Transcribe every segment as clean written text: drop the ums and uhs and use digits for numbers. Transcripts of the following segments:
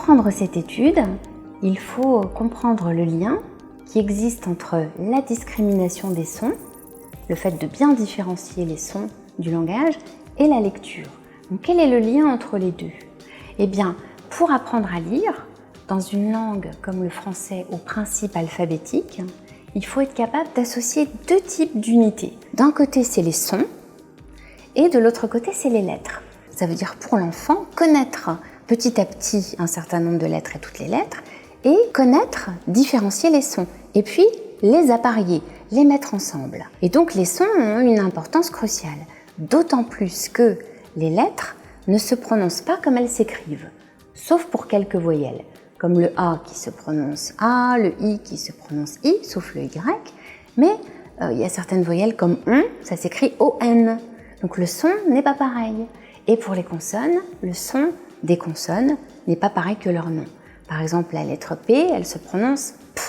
comprendre cette étude, il faut comprendre le lien qui existe entre la discrimination des sons, le fait de bien différencier les sons du langage, et la lecture. Donc quel est le lien entre les deux? Eh bien, pour apprendre à lire, dans une langue comme le français au principe alphabétique, il faut être capable d'associer deux types d'unités. D'un côté, c'est les sons, et de l'autre côté, c'est les lettres. Ça veut dire pour l'enfant, connaître petit à petit un certain nombre de lettres et toutes les lettres, et connaître, différencier les sons, et puis les apparier, les mettre ensemble. Et donc les sons ont une importance cruciale, d'autant plus que les lettres ne se prononcent pas comme elles s'écrivent, sauf pour quelques voyelles, comme le A qui se prononce A, le I qui se prononce I, sauf le Y, mais il y a certaines voyelles comme ON, ça s'écrit ON, donc le son n'est pas pareil. Et pour les consonnes, le son des consonnes n'est pas pareil que leur nom. Par exemple, la lettre P, elle se prononce P,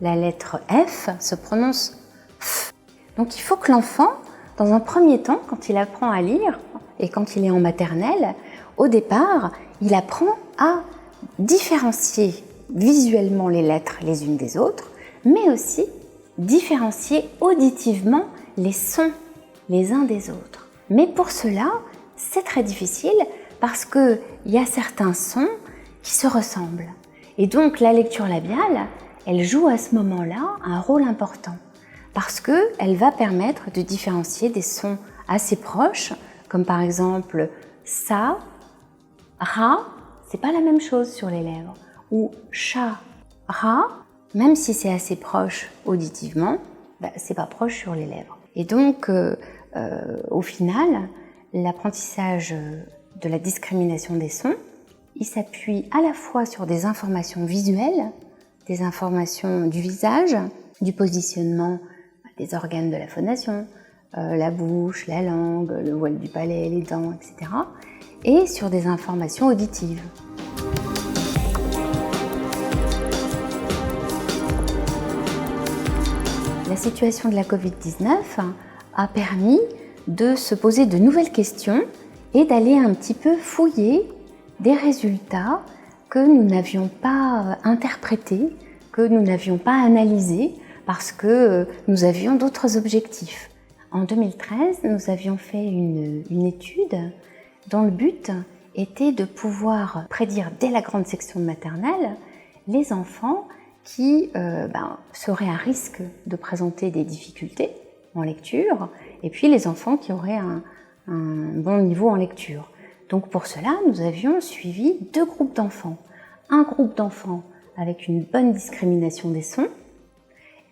la lettre F se prononce F. Donc il faut que l'enfant, dans un premier temps, quand il apprend à lire, et quand il est en maternelle, au départ, il apprend à différencier visuellement les lettres les unes des autres, mais aussi différencier auditivement les sons les uns des autres. Mais pour cela, c'est très difficile parce qu'il y a certains sons qui se ressemblent. Et donc la lecture labiale, elle joue à ce moment-là un rôle important parce qu'elle va permettre de différencier des sons assez proches, comme par exemple sa, ra, c'est pas la même chose sur les lèvres, ou cha, ra, même si c'est assez proche auditivement, c'est pas proche sur les lèvres. Et donc au final, l'apprentissage de la discrimination des sons, il s'appuie à la fois sur des informations visuelles, des informations du visage, du positionnement des organes de la phonation, la bouche, la langue, le voile du palais, les dents, etc. et sur des informations auditives. La situation de la Covid-19 a permis de se poser de nouvelles questions et d'aller un petit peu fouiller des résultats que nous n'avions pas interprétés, que nous n'avions pas analysés parce que nous avions d'autres objectifs. En 2013, nous avions fait une étude dont le but était de pouvoir prédire dès la grande section de maternelle les enfants qui seraient à risque de présenter des difficultés en lecture et puis les enfants qui auraient un bon niveau en lecture. Donc pour cela, nous avions suivi deux groupes d'enfants. Un groupe d'enfants avec une bonne discrimination des sons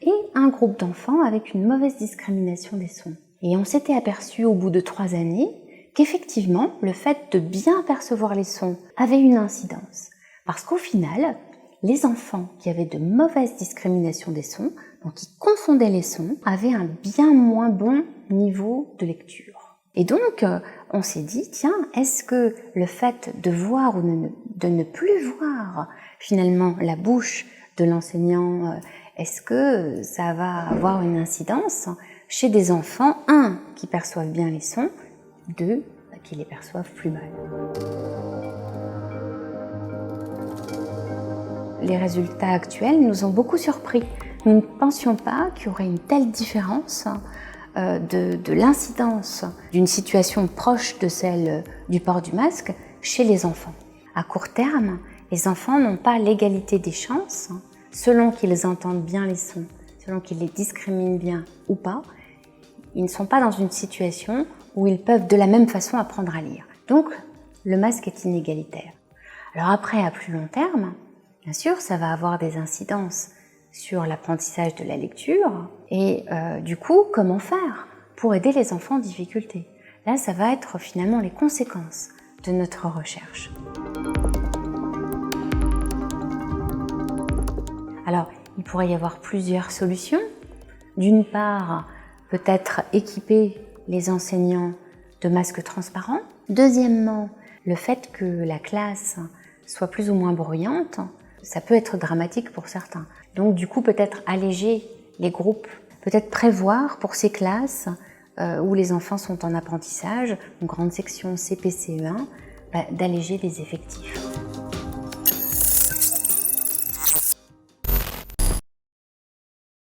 et un groupe d'enfants avec une mauvaise discrimination des sons. Et on s'était aperçu au bout de 3 années qu'effectivement, le fait de bien percevoir les sons avait une incidence. Parce qu'au final, les enfants qui avaient de mauvaises discriminations des sons, donc qui confondaient les sons, avaient un bien moins bon niveau de lecture. Et donc, on s'est dit, tiens, est-ce que le fait de voir ou de ne plus voir finalement la bouche de l'enseignant, est-ce que ça va avoir une incidence chez des enfants, 1, qui perçoivent bien les sons, 2, qui les perçoivent plus mal. Les résultats actuels nous ont beaucoup surpris. Nous ne pensions pas qu'il y aurait une telle différence de l'incidence d'une situation proche de celle du port du masque chez les enfants. À court terme, les enfants n'ont pas l'égalité des chances selon qu'ils entendent bien les sons, selon qu'ils les discriminent bien ou pas. Ils ne sont pas dans une situation où ils peuvent de la même façon apprendre à lire. Donc, le masque est inégalitaire. Alors après, à plus long terme, bien sûr, ça va avoir des incidences sur l'apprentissage de la lecture et du coup, comment faire pour aider les enfants en difficulté? Là, ça va être finalement les conséquences de notre recherche. Alors, il pourrait y avoir plusieurs solutions. D'une part, peut-être équiper les enseignants de masques transparents. Deuxièmement, le fait que la classe soit plus ou moins bruyante, ça peut être dramatique pour certains. Donc du coup, peut-être alléger les groupes, peut-être prévoir pour ces classes où les enfants sont en apprentissage, une grande section CP, CE1, d'alléger les effectifs.